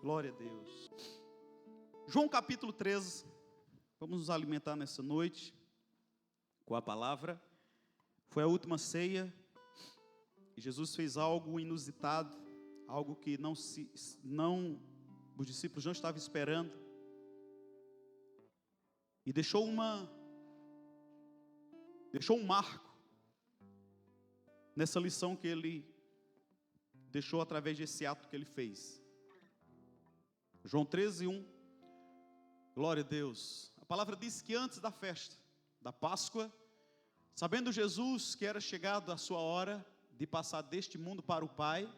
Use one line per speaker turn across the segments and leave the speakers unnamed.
Glória a Deus. João capítulo 13. Vamos nos alimentar nessa noite com a palavra. Foi a última ceia e Jesus fez algo inusitado, algo que os discípulos não estavam esperando. E deixou um marco nessa lição que ele deixou através desse ato que ele fez. João 13, 1. Glória a Deus. A palavra diz que antes da festa da Páscoa, sabendo Jesus que era chegado a sua hora de passar deste mundo para o Pai,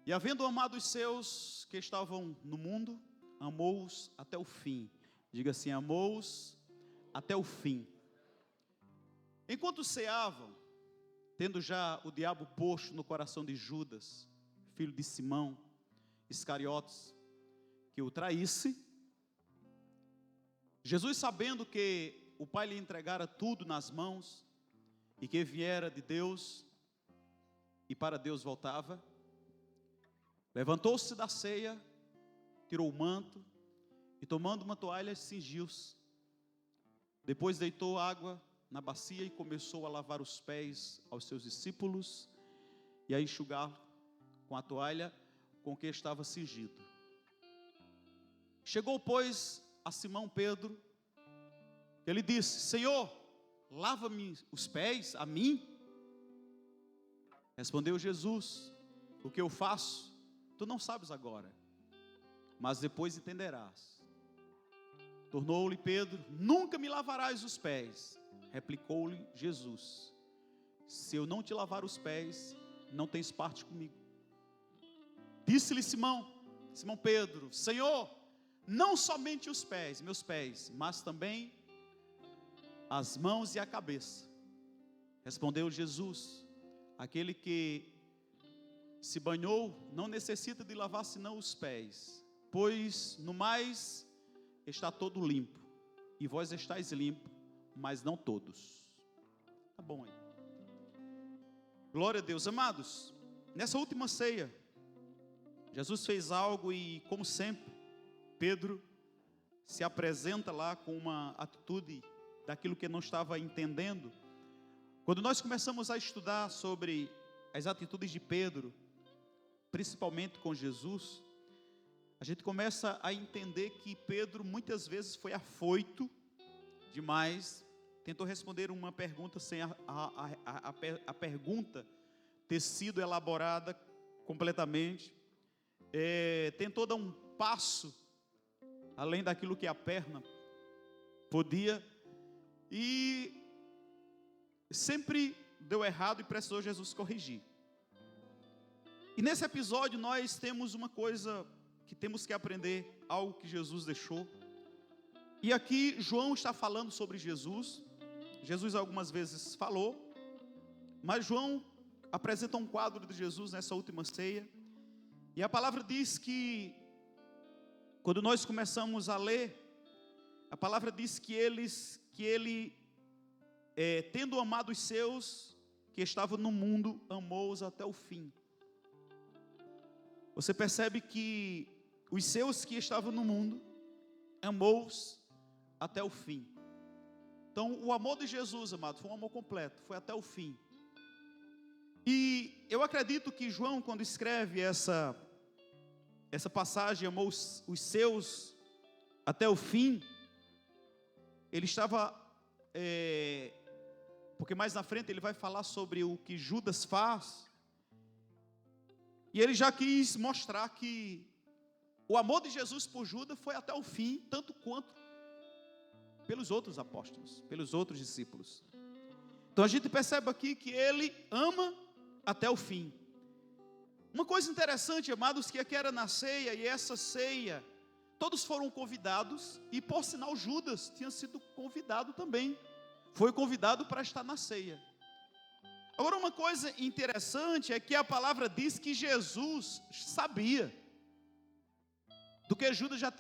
e havendo amado os seus que estavam no mundo, amou-os até o fim. Diga assim: amou-os até o fim. Enquanto ceavam, tendo já o diabo posto no coração de Judas, filho de Simão Iscariotes, que o traísse, Jesus, sabendo que o Pai lhe entregara tudo nas mãos, e que viera de Deus, e para Deus voltava, levantou-se da ceia, tirou o manto, e tomando uma toalha, cingiu-se. Depois deitou água na bacia e começou a lavar os pés aos seus discípulos, e a enxugá-lo com a toalha com que estava cingido. Chegou, pois, a Simão Pedro, ele disse: Senhor, lava-me os pés a mim? Respondeu Jesus: o que eu faço, tu não sabes agora, mas depois entenderás. Tornou-lhe Pedro: nunca me lavarás os pés. Replicou-lhe Jesus: se eu não te lavar os pés, não tens parte comigo. Disse-lhe Simão Pedro: Senhor, não somente os pés, meus pés, mas também as mãos e a cabeça. Respondeu Jesus: aquele que se banhou não necessita de lavar senão os pés, pois no mais está todo limpo, e vós estáis limpo, mas não todos. Tá bom aí. Glória a Deus. Amados, nessa última ceia, Jesus fez algo e, como sempre, Pedro se apresenta lá com uma atitude daquilo que não estava entendendo. Quando nós começamos a estudar sobre as atitudes de Pedro, principalmente com Jesus, a gente começa a entender que Pedro muitas vezes foi afoito demais, tentou responder uma pergunta sem a pergunta ter sido elaborada completamente, tentou dar um passo além daquilo que a perna podia, e sempre deu errado e precisou Jesus corrigir. E nesse episódio nós temos uma coisa que temos que aprender, algo que Jesus deixou. E aqui João está falando sobre Jesus. Jesus algumas vezes falou, mas João apresenta um quadro de Jesus nessa última ceia. E a palavra diz que, quando nós começamos a ler, a palavra diz que ele, tendo amado os seus que estavam no mundo, amou-os até o fim. Você percebe que os seus que estavam no mundo, amou-os até o fim. Então, o amor de Jesus, amado, foi um amor completo, foi até o fim. E eu acredito que João, quando escreve essa passagem, amou os seus até o fim, ele estava, porque mais na frente ele vai falar sobre o que Judas faz, e ele já quis mostrar que o amor de Jesus por Judas foi até o fim, tanto quanto pelos outros apóstolos, pelos outros discípulos. Então a gente percebe aqui que ele ama até o fim. Uma coisa interessante, amados, que aqui era na ceia, e essa ceia, todos foram convidados, e por sinal Judas tinha sido convidado também, foi convidado para estar na ceia. Agora, uma coisa interessante é que a palavra diz que Jesus sabia do que Judas já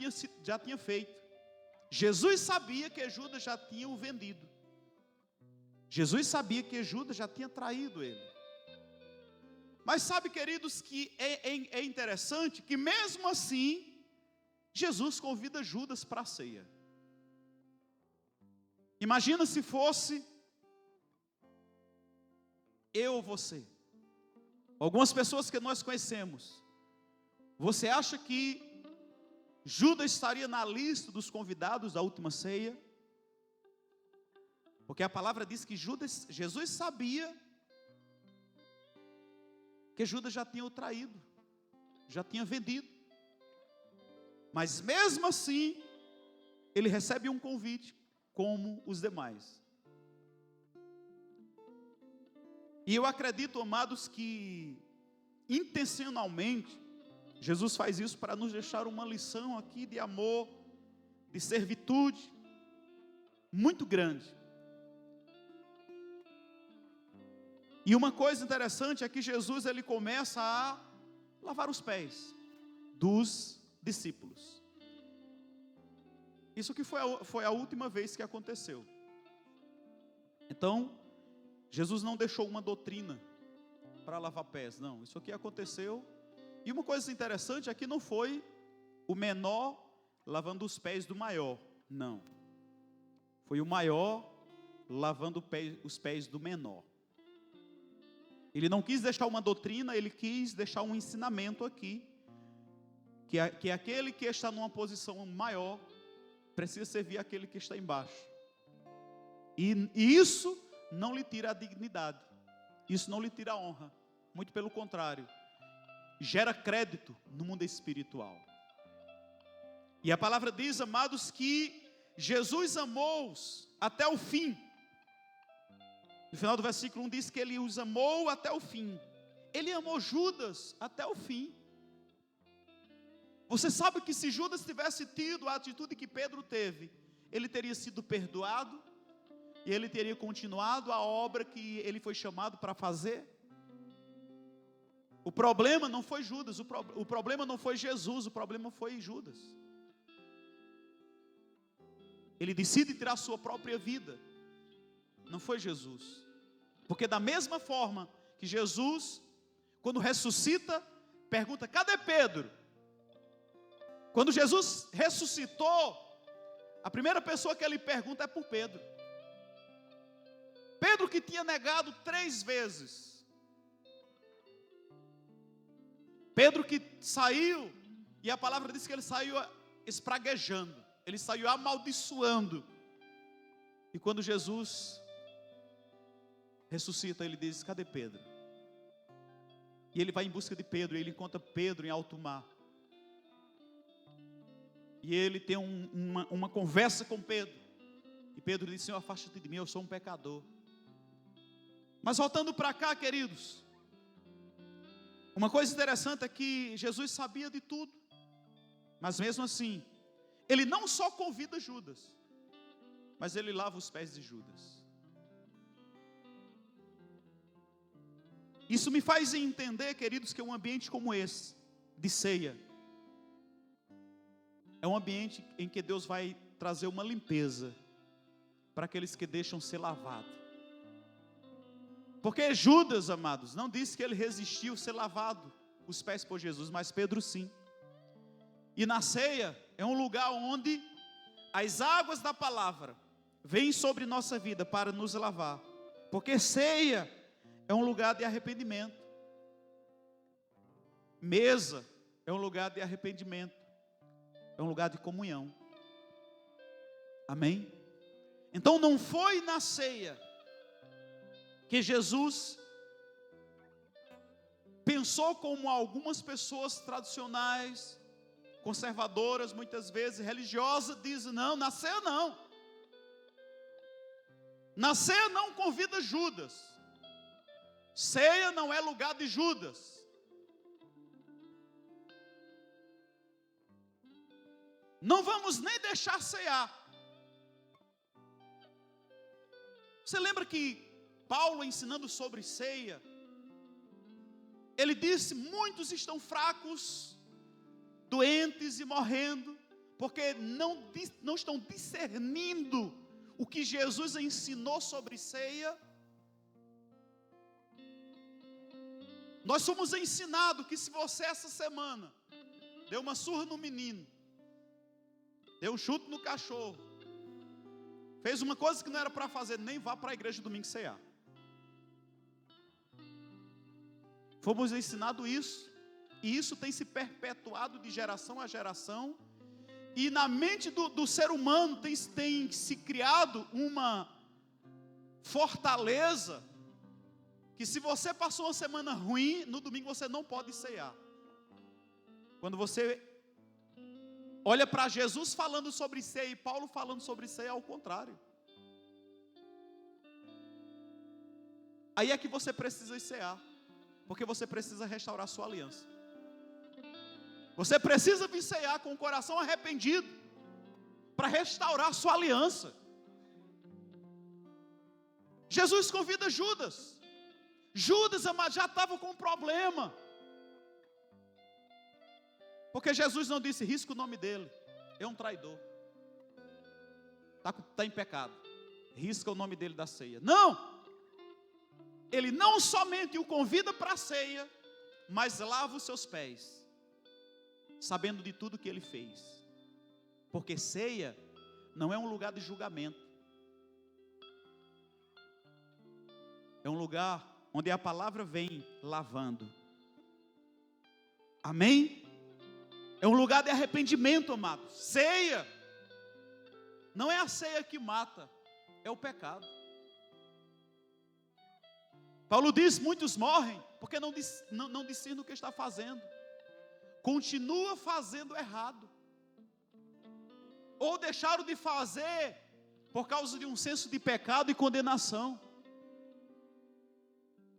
tinha feito. Jesus sabia que Judas já tinha o vendido. Jesus sabia que Judas já tinha traído ele. Mas sabe, queridos, que é interessante que mesmo assim, Jesus convida Judas para a ceia. Imagina se fosse eu ou você. Algumas pessoas que nós conhecemos. Você acha que Judas estaria na lista dos convidados da última ceia? Porque a palavra diz que Jesus sabia que Judas já tinha o traído, já tinha vendido. Mas mesmo assim, ele recebe um convite, como os demais. E eu acredito, amados, que intencionalmente, Jesus faz isso para nos deixar uma lição aqui de amor, de servitude, muito grande. E uma coisa interessante é que Jesus, ele começa a lavar os pés dos discípulos. Isso que foi a última vez que aconteceu. Então, Jesus não deixou uma doutrina para lavar pés, não. Isso aqui aconteceu. E uma coisa interessante é que não foi o menor lavando os pés do maior, não. Foi o maior lavando os pés do menor. Ele não quis deixar uma doutrina, ele quis deixar um ensinamento aqui, que aquele que está numa posição maior, precisa servir aquele que está embaixo. E isso não lhe tira a dignidade, isso não lhe tira a honra, muito pelo contrário, gera crédito no mundo espiritual. E a palavra diz, amados, que Jesus amou-os até o fim. No final do versículo 1 diz que ele os amou até o fim. Ele amou Judas até o fim. Você sabe que se Judas tivesse tido a atitude que Pedro teve, ele teria sido perdoado, e ele teria continuado a obra que ele foi chamado para fazer. O problema não foi Judas, o problema não foi Jesus, o problema foi Judas. Ele decide tirar a sua própria vida, não foi Jesus. Porque da mesma forma que Jesus, quando ressuscita, pergunta, cadê Pedro? Quando Jesus ressuscitou, a primeira pessoa que ele pergunta é por Pedro. Pedro que tinha negado 3 vezes. Pedro que saiu, e a palavra diz que ele saiu espraguejando, ele saiu amaldiçoando. E quando Jesus ressuscita, ele diz, cadê Pedro? E ele vai em busca de Pedro, e ele encontra Pedro em alto mar. E ele tem uma conversa com Pedro. E Pedro diz, Senhor, afasta-te de mim, eu sou um pecador. Mas voltando para cá, queridos, uma coisa interessante é que Jesus sabia de tudo. Mas mesmo assim, ele não só convida Judas, mas ele lava os pés de Judas. Isso me faz entender, queridos, que um ambiente como esse, de ceia, é um ambiente em que Deus vai trazer uma limpeza para aqueles que deixam ser lavados. Porque Judas, amados, não disse que ele resistiu ser lavado os pés por Jesus, mas Pedro sim. E na ceia é um lugar onde as águas da palavra vêm sobre nossa vida para nos lavar. Porque ceia é um lugar de arrependimento. Mesa é um lugar de arrependimento. É um lugar de comunhão. Amém? Então não foi na ceia que Jesus pensou como algumas pessoas tradicionais, conservadoras, muitas vezes religiosas, dizem, não, na ceia não. Na ceia não convida Judas. Ceia não é lugar de Judas. Não vamos nem deixar cear. Você lembra que Paulo, ensinando sobre ceia, ele disse, muitos estão fracos, doentes e morrendo, porque não estão discernindo o que Jesus ensinou sobre ceia. Nós somos ensinados que se você essa semana deu uma surra no menino, deu um chute no cachorro, fez uma coisa que não era para fazer, nem vá para a igreja domingo cear. Fomos ensinados isso, e isso tem se perpetuado de geração a geração, e na mente do ser humano tem se criado uma fortaleza, que se você passou uma semana ruim, no domingo você não pode cear. Quando você olha para Jesus falando sobre ceia e Paulo falando sobre ceia, é ao contrário. Aí é que você precisa cear, porque você precisa restaurar sua aliança. Você precisa vir cear com o coração arrependido, para restaurar sua aliança. Jesus convida Judas. Judas, amado, já estava com um problema. Porque Jesus não disse, risca o nome dele, é um traidor, está em pecado, risca o nome dele da ceia. Não! Ele não somente o convida para a ceia, mas lava os seus pés, sabendo de tudo que ele fez. Porque ceia não é um lugar de julgamento, é um lugar onde a palavra vem lavando. Amém? É um lugar de arrependimento, amados. Ceia não é a ceia que mata, é o pecado. Paulo diz, muitos morrem porque não discernem o que está fazendo, continua fazendo errado, ou deixaram de fazer por causa de um senso de pecado e condenação.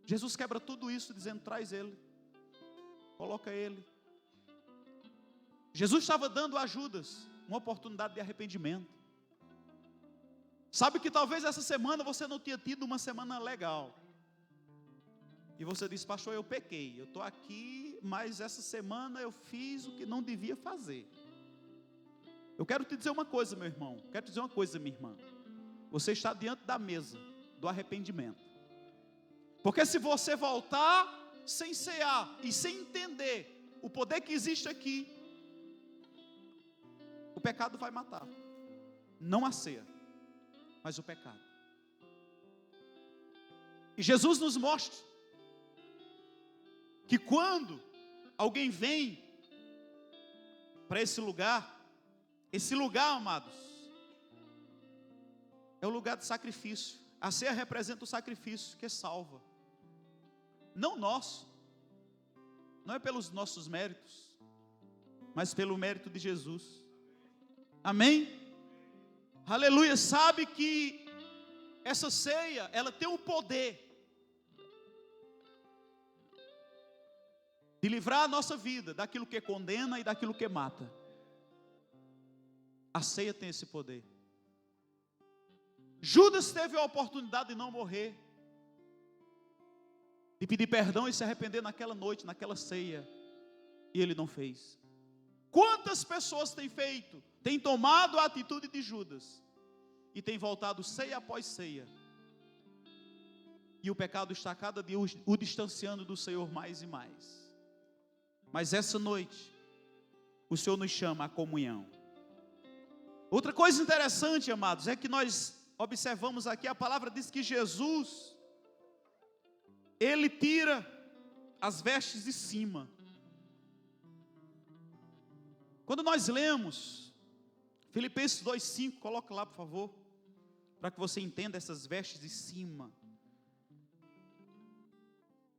Jesus quebra tudo isso dizendo, traz ele, coloca ele. Jesus estava dando a Judas uma oportunidade de arrependimento. Sabe que talvez essa semana você não tenha tido uma semana legal, e você diz, pastor, eu pequei, eu estou aqui, mas essa semana eu fiz o que não devia fazer. Eu quero te dizer uma coisa, meu irmão, quero te dizer uma coisa, minha irmã, você está diante da mesa do arrependimento. Porque se você voltar sem cear e sem entender o poder que existe aqui, o pecado vai matar. Não a ceia, mas o pecado. E Jesus nos mostra que quando alguém vem para esse lugar, amados, é o lugar de sacrifício. A ceia representa o sacrifício que salva. Não nosso, não é pelos nossos méritos, mas pelo mérito de Jesus. Amém? Aleluia. Sabe que essa ceia, ela tem o poder de livrar a nossa vida daquilo que condena e daquilo que mata. A ceia tem esse poder. Judas teve a oportunidade de não morrer, de pedir perdão e se arrepender naquela noite, naquela ceia, e ele não fez. Quantas pessoas têm tomado a atitude de Judas, e têm voltado ceia após ceia, e o pecado está cada dia o distanciando do Senhor mais e mais. Mas essa noite, o Senhor nos chama à comunhão. Outra coisa interessante, amados, é que nós observamos aqui, a palavra diz que Jesus, ele tira as vestes de cima. Quando nós lemos Filipenses 2,5, coloca lá por favor, para que você entenda essas vestes de cima.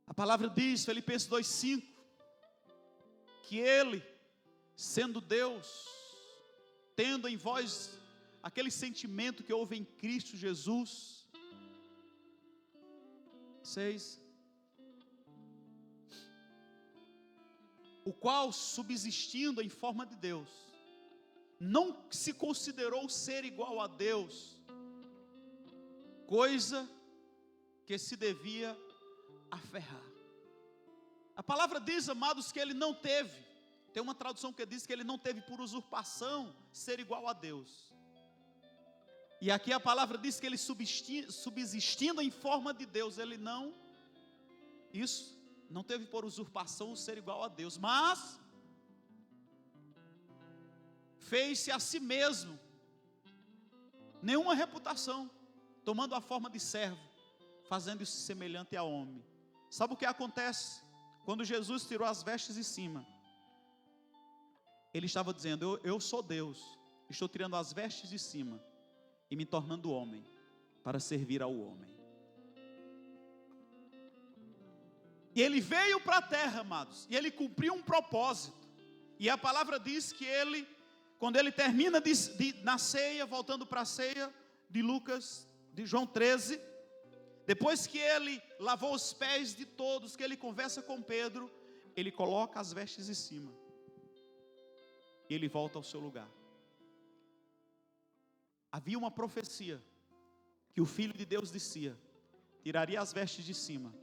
A palavra diz, Filipenses 2,5, que ele, sendo Deus, tendo em vós aquele sentimento que houve em Cristo Jesus. 6. O qual, subsistindo em forma de Deus, não se considerou ser igual a Deus, coisa que se devia aferrar. A palavra diz, amados, que ele não teve. Tem uma tradução que diz que ele não teve por usurpação ser igual a Deus. E aqui a palavra diz que ele subsistindo em forma de Deus, ele não, isso não teve por usurpação o ser igual a Deus, mas fez-se a si mesmo nenhuma reputação, tomando a forma de servo, fazendo-se semelhante a homem. Sabe o que acontece? Quando Jesus tirou as vestes de cima, ele estava dizendo, eu sou Deus, estou tirando as vestes de cima e me tornando homem, para servir ao homem. E ele veio para a terra, amados, e ele cumpriu um propósito. E a palavra diz que ele, quando ele termina na ceia, voltando para a ceia de Lucas, de João 13, depois que ele lavou os pés de todos, que ele conversa com Pedro, ele coloca as vestes em cima, e ele volta ao seu lugar. Havia uma profecia, que o Filho de Deus descia, tiraria as vestes de cima,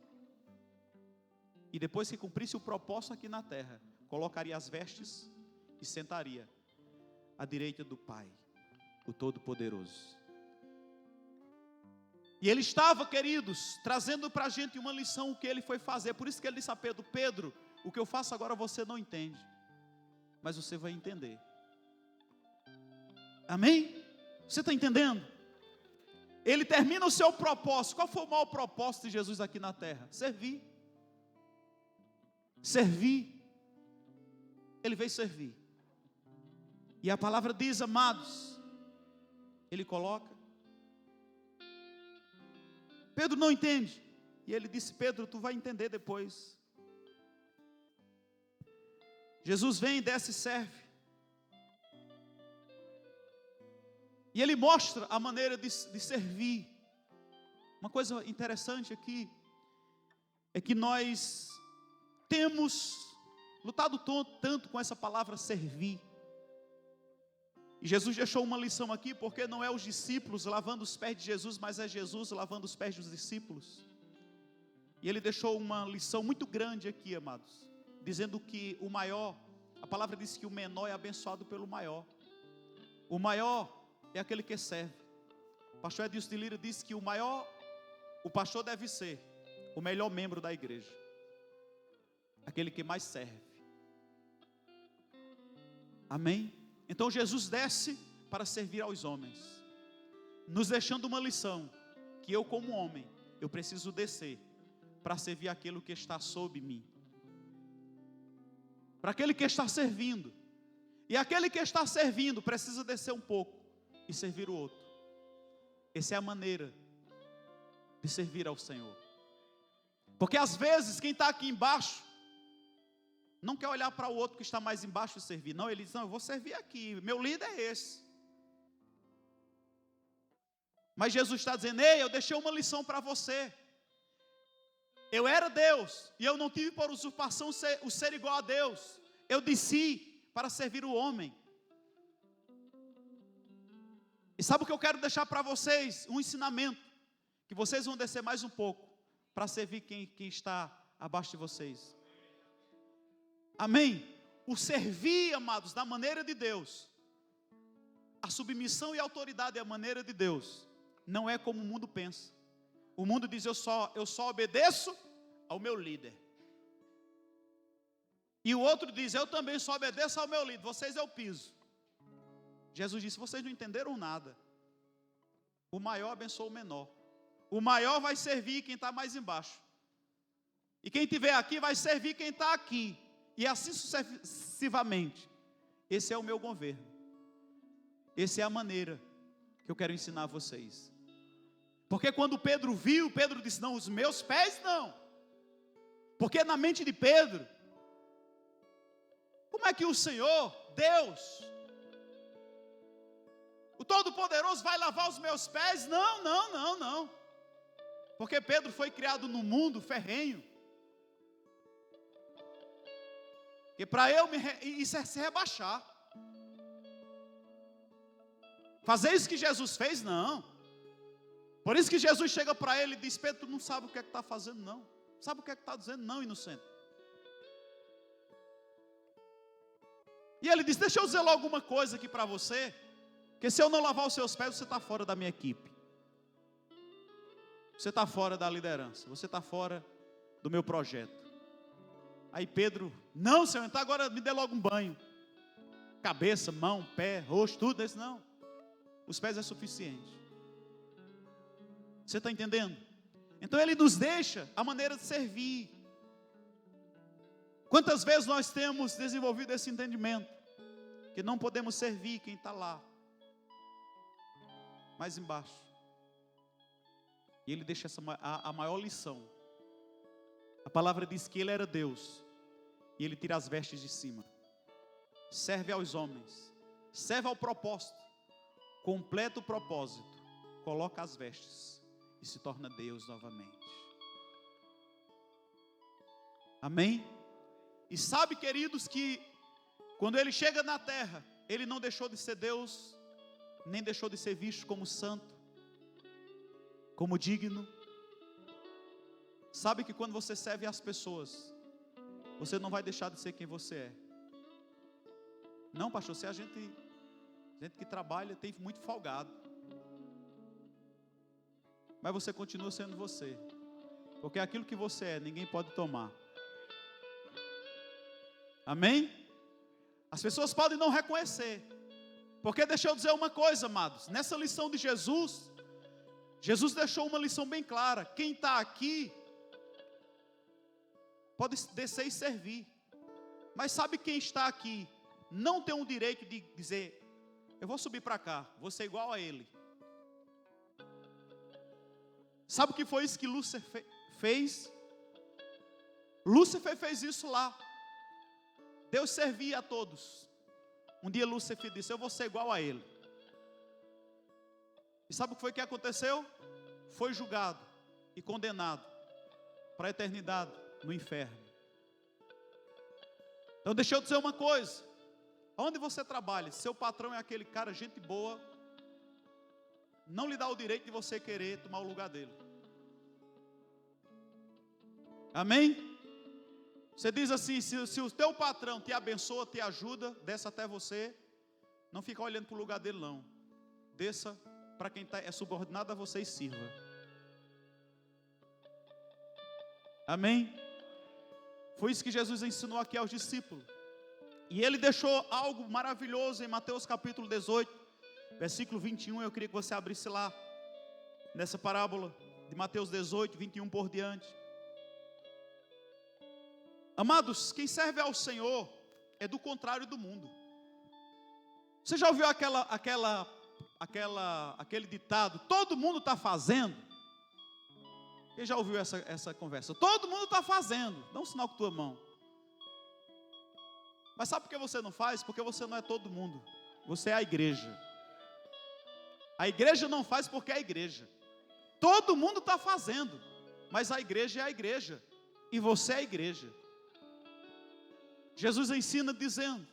e depois que cumprisse o propósito aqui na terra, colocaria as vestes e sentaria à direita do Pai, o Todo-Poderoso. E ele estava, queridos, trazendo para a gente uma lição, o que ele foi fazer. Por isso que ele disse a Pedro, Pedro, o que eu faço agora você não entende, mas você vai entender. Amém? Você está entendendo? Ele termina o seu propósito. Qual foi o maior propósito de Jesus aqui na terra? Servir. Servir. Ele veio servir. E a palavra diz, amados, ele coloca. Pedro não entende. E ele disse, Pedro, tu vai entender depois. Jesus vem, desce e serve. E ele mostra a maneira de servir. Uma coisa interessante aqui é que nós temos lutado tanto com essa palavra servir. E Jesus deixou uma lição aqui, porque não é os discípulos lavando os pés de Jesus, mas é Jesus lavando os pés dos discípulos. E ele deixou uma lição muito grande aqui, amados, dizendo que o maior, a palavra diz que o menor é abençoado pelo maior. O maior é aquele que serve. O pastor Edilson de Lira disse que o pastor deve ser o melhor membro da igreja, aquele que mais serve. Amém? Então Jesus desce para servir aos homens, nos deixando uma lição, que eu como homem, eu preciso descer para servir aquele que está sob mim, para aquele que está servindo. E aquele que está servindo precisa descer um pouco e servir o outro. Essa é a maneira de servir ao Senhor. Porque às vezes quem está aqui embaixo não quer olhar para o outro que está mais embaixo e servir. Não, ele diz, não, eu vou servir aqui, meu líder é esse. Mas Jesus está dizendo, ei, eu deixei uma lição para você. Eu era Deus, e eu não tive por usurpação o ser igual a Deus. Eu desci para servir o homem. E sabe o que eu quero deixar para vocês? Um ensinamento, que vocês vão descer mais um pouco, para servir quem está abaixo de vocês. Amém? O servir, amados, da maneira de Deus, a submissão e a autoridade é a maneira de Deus, não é como o mundo pensa. O mundo diz, eu só obedeço ao meu líder. E o outro diz, eu também só obedeço ao meu líder, vocês é o piso. Jesus disse, vocês não entenderam nada. O maior abençoa o menor. O maior vai servir quem está mais embaixo. E quem estiver aqui vai servir quem está aqui. E assim sucessivamente. Esse é o meu governo. Essa é a maneira que eu quero ensinar a vocês. Porque quando Pedro viu, Pedro disse, não, os meus pés não. Porque na mente de Pedro, como é que o Senhor, Deus, o Todo-Poderoso vai lavar os meus pés? Não. Porque Pedro foi criado num mundo ferrenho. E para isso é se rebaixar. Fazer isso que Jesus fez, não. Por isso que Jesus chega para ele e diz, Pedro, tu não sabe o que é que está fazendo, não. Sabe o que é que está dizendo, não, inocente. E ele diz, deixa eu dizer logo uma coisa aqui para você, que se eu não lavar os seus pés, você está fora da minha equipe. Você está fora da liderança, você está fora do meu projeto. Aí Pedro, não, Senhor, então agora me dê logo um banho. Cabeça, mão, pé, rosto, tudo isso não. Os pés é suficiente. Você está entendendo? Então ele nos deixa a maneira de servir. Quantas vezes nós temos desenvolvido esse entendimento? Que não podemos servir quem está lá, mais embaixo. E ele deixa a maior lição. A palavra diz que ele era Deus. E ele tira as vestes de cima. Serve aos homens. Serve ao propósito. Completa o propósito. Coloca as vestes. E se torna Deus novamente. Amém? E sabe, queridos, que quando ele chega na terra, ele não deixou de ser Deus, nem deixou de ser visto como santo, como digno. Sabe que quando você serve as pessoas, você não vai deixar de ser quem você é. Não, pastor, se a gente que trabalha tem muito folgado. Mas você continua sendo você. Porque aquilo que você é, ninguém pode tomar. Amém? As pessoas podem não reconhecer. Porque deixa eu dizer uma coisa, amados. Nessa lição de Jesus, Jesus deixou uma lição bem clara. Quem está aqui pode descer e servir. Mas sabe quem está aqui não tem o direito de dizer: eu vou subir para cá, vou ser igual a ele. Sabe o que foi isso que Lúcifer fez? Lúcifer fez isso lá. Deus servia a todos. Um dia Lúcifer disse: eu vou ser igual a ele. E sabe o que foi que aconteceu? Foi julgado e condenado para a eternidade no inferno. Então deixa eu dizer uma coisa. Onde você trabalha, seu patrão é aquele cara, gente boa, não lhe dá o direito de você querer tomar o lugar dele. Amém? Você diz assim, se o teu patrão te abençoa, te ajuda, desça até você, não fica olhando para o lugar dele não. Desça para quem é subordinado a você e sirva. Amém? Foi isso que Jesus ensinou aqui aos discípulos. E ele deixou algo maravilhoso em Mateus capítulo 18, versículo 21, eu queria que você abrisse lá, nessa parábola de Mateus 18, 21 por diante. Amados, quem serve ao Senhor é do contrário do mundo. Você já ouviu aquele ditado, todo mundo está fazendo? Quem já ouviu essa conversa? Todo mundo está fazendo, dá um sinal com tua mão. Mas sabe por que você não faz? Porque você não é todo mundo, você é a igreja. A igreja não faz porque é a igreja. Todo mundo está fazendo, mas a igreja é a igreja, e você é a igreja. Jesus ensina dizendo.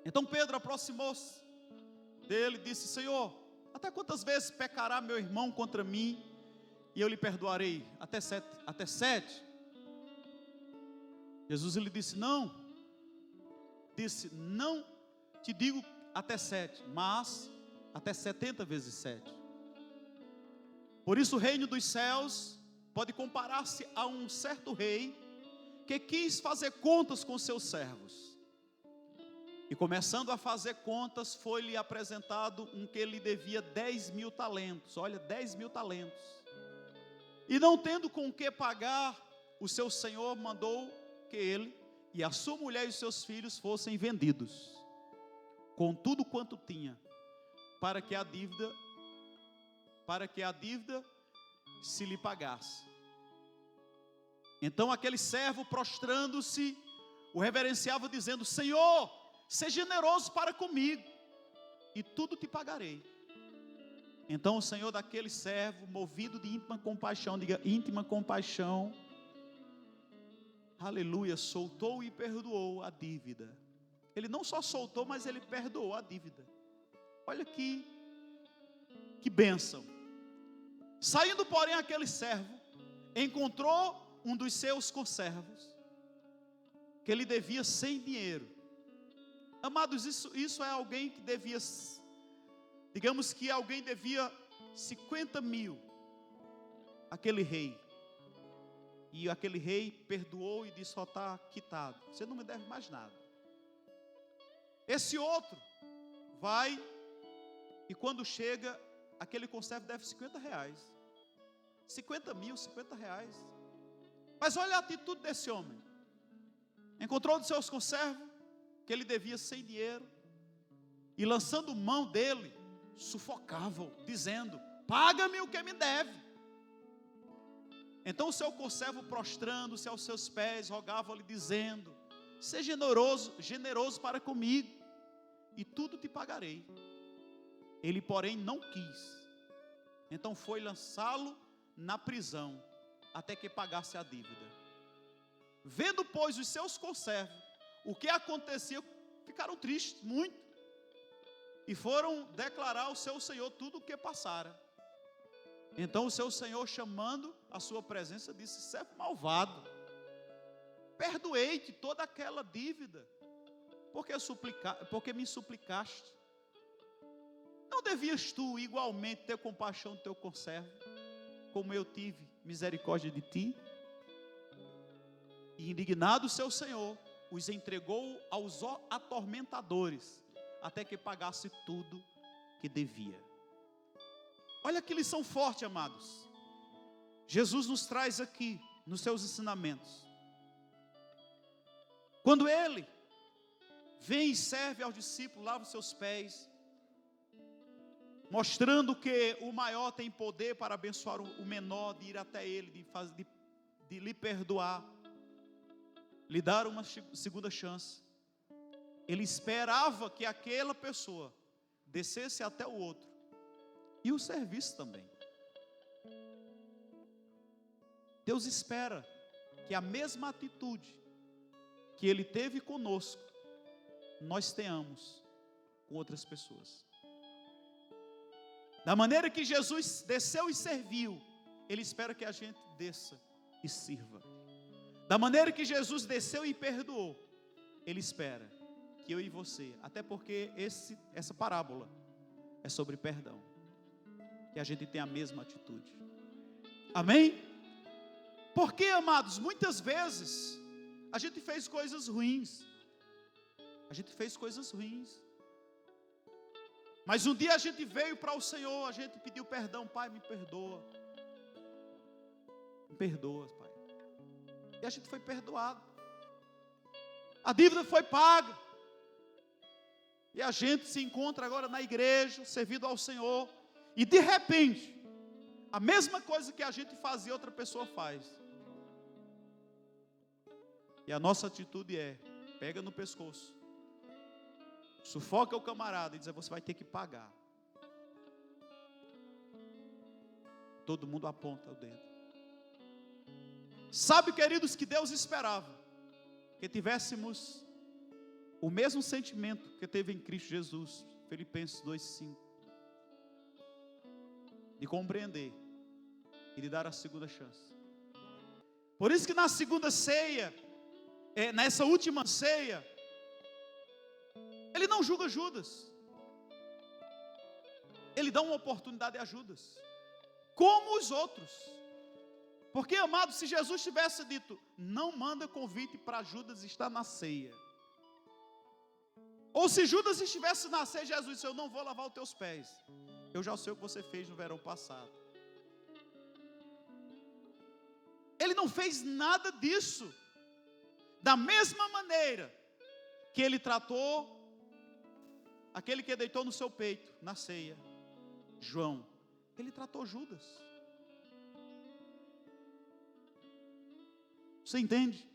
Então Pedro aproximou-se dele e disse: Senhor, até quantas vezes pecará meu irmão contra mim e eu lhe perdoarei? Até 7. Até 7? Jesus lhe disse: não. Disse: não te digo até 7, mas até 70 vezes 7. Por isso o reino dos céus pode comparar-se a um certo rei que quis fazer contas com seus servos. E começando a fazer contas, foi-lhe apresentado um que lhe devia 10.000 talentos. Olha, 10.000 talentos. E não tendo com o que pagar, o seu senhor mandou que ele e a sua mulher e os seus filhos fossem vendidos, com tudo quanto tinha, para que a dívida se lhe pagasse. Então aquele servo, prostrando-se, o reverenciava dizendo: Senhor, seja generoso para comigo, e tudo te pagarei. Então o Senhor daquele servo, movido de íntima compaixão, diga íntima compaixão, aleluia, soltou e perdoou a dívida. Ele não só soltou, mas ele perdoou a dívida. Olha que bênção. Saindo, porém, aquele servo encontrou um dos seus conservos que lhe devia 100 dinheiro. Amados, isso é alguém que devia, digamos que alguém devia 50.000 aquele rei. E aquele rei perdoou e disse: só está quitado, você não me deve mais nada. Esse outro vai, e quando chega, aquele conservo deve 50 reais. 50 mil, 50 reais. Mas olha a atitude desse homem. Encontrou dos seus conservos que ele devia sem dinheiro, e lançando mão dele, sufocavam, dizendo: paga-me o que me deve. Então o seu conservo, prostrando-se aos seus pés, rogava-lhe, dizendo: seja generoso para comigo, e tudo te pagarei. Ele, porém, não quis. Então foi lançá-lo na prisão, até que pagasse a dívida. Vendo, pois, os seus conservos o que acontecia, ficaram tristes, muito, e foram declarar ao seu senhor tudo o que passara. Então o seu senhor, chamando a sua presença, disse: servo malvado, perdoei-te toda aquela dívida, porque me suplicaste. Não devias tu igualmente ter compaixão do teu conservo, como eu tive misericórdia de ti? E indignado o seu senhor, os entregou aos atormentadores, até que pagasse tudo que devia. Olha que lição forte, amados. Jesus nos traz aqui, nos seus ensinamentos. Quando ele vem e serve aos discípulos, lava os seus pés, mostrando que o maior tem poder para abençoar o menor, de ir até ele, de lhe perdoar, lhe dar uma segunda chance. Ele esperava que aquela pessoa descesse até o outro e o servisse também. Deus espera que a mesma atitude que Ele teve conosco, nós tenhamos com outras pessoas. Da maneira que Jesus desceu e serviu, Ele espera que a gente desça e sirva. Da maneira que Jesus desceu e perdoou, Ele espera que eu e você, até porque essa parábola é sobre perdão, que a gente tenha a mesma atitude. Amém? Porque, amados, muitas vezes a gente fez coisas ruins. Mas um dia a gente veio para o Senhor, a gente pediu perdão: Pai, me perdoa. Me perdoa, Pai. E a gente foi perdoado. A dívida foi paga. E a gente se encontra agora na igreja, servindo ao Senhor. E de repente, a mesma coisa que a gente fazia, outra pessoa faz. E a nossa atitude é: pega no pescoço, sufoca o camarada e diz: você vai ter que pagar. Todo mundo aponta o dedo. Sabe, queridos, que Deus esperava que tivéssemos o mesmo sentimento que teve em Cristo Jesus, Filipenses 2:5, de compreender e de dar a segunda chance. Por isso que na segunda ceia, nessa última ceia, Ele não julga Judas, Ele dá uma oportunidade a Judas, como os outros. Porque, amado, se Jesus tivesse dito: não manda convite para Judas estar na ceia, ou se Judas estivesse na ceia, Jesus disse: eu não vou lavar os teus pés, eu já sei o que você fez no verão passado. Ele não fez nada disso. Da mesma maneira que Ele tratou aquele que deitou no seu peito na ceia, João, Ele tratou Judas. Você entende?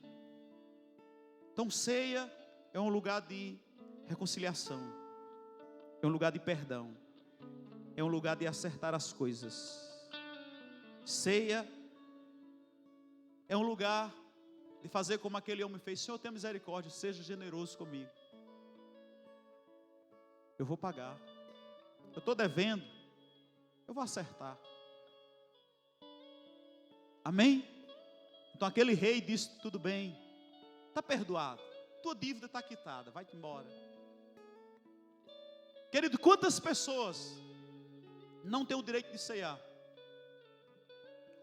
Então ceia é um lugar de reconciliação, é um lugar de perdão, é um lugar de acertar as coisas. Ceia é um lugar de fazer como aquele homem fez: Senhor, tenha misericórdia, seja generoso comigo, eu vou pagar, eu estou devendo, eu vou acertar. Amém? Então aquele rei disse: tudo bem, está perdoado, tua dívida está quitada, vai-te embora. Querido, quantas pessoas não têm o direito de ceiar?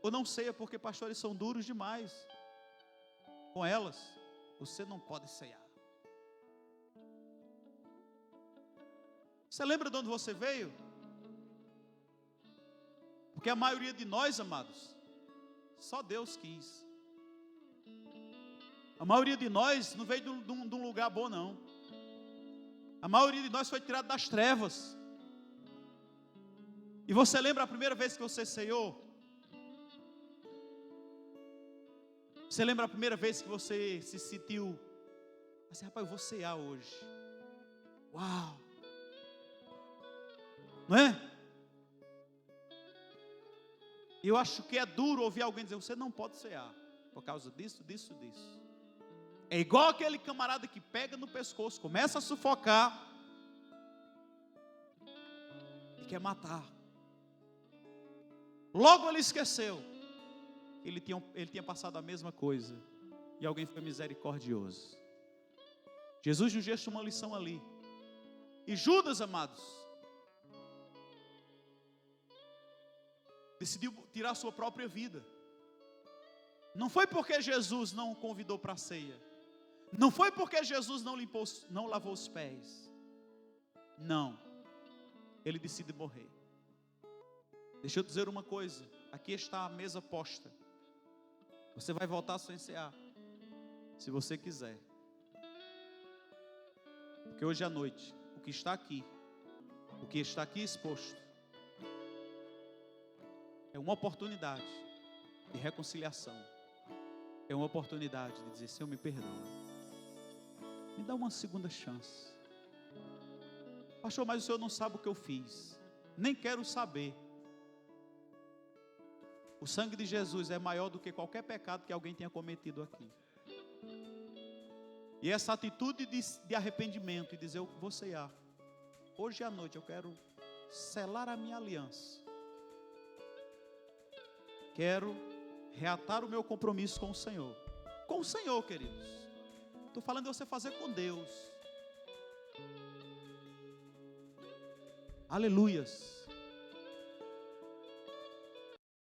Ou não ceia porque pastores são duros demais com elas. Você não pode ceiar. Você lembra de onde você veio? Porque a maioria de nós, amados, só Deus quis. A maioria de nós não veio de um lugar bom, não. A maioria de nós foi tirado das trevas. E você lembra a primeira vez que você ceiou? Você lembra a primeira vez que você se sentiu assim, rapaz, eu vou cear hoje. Uau! Não é? Eu acho que é duro ouvir alguém dizer, você não pode cear, por causa disso, disso, disso. É igual aquele camarada que pega no pescoço, começa a sufocar e quer matar. Logo ele esqueceu. Ele tinha passado a mesma coisa. E alguém foi misericordioso. Jesus nos deixa uma lição ali. E Judas, amados, decidiu tirar sua própria vida. Não foi porque Jesus não o convidou para a ceia. Não foi porque Jesus não lavou os pés. Não. Ele decidiu morrer. Deixa eu dizer uma coisa. Aqui está a mesa posta. Você vai voltar a cear, se você quiser. Porque hoje à noite, o que está aqui exposto, é uma oportunidade de reconciliação. É uma oportunidade de dizer, Senhor, me perdoa. Me dá uma segunda chance. Pastor, mas o Senhor não sabe o que eu fiz. Nem quero saber. O sangue de Jesus é maior do que qualquer pecado que alguém tenha cometido aqui. E essa atitude de arrependimento e dizer, eu vou ceiar. Hoje à noite eu quero selar a minha aliança. Quero reatar o meu compromisso com o Senhor. Com o Senhor, queridos. Estou falando de você fazer com Deus. Aleluias.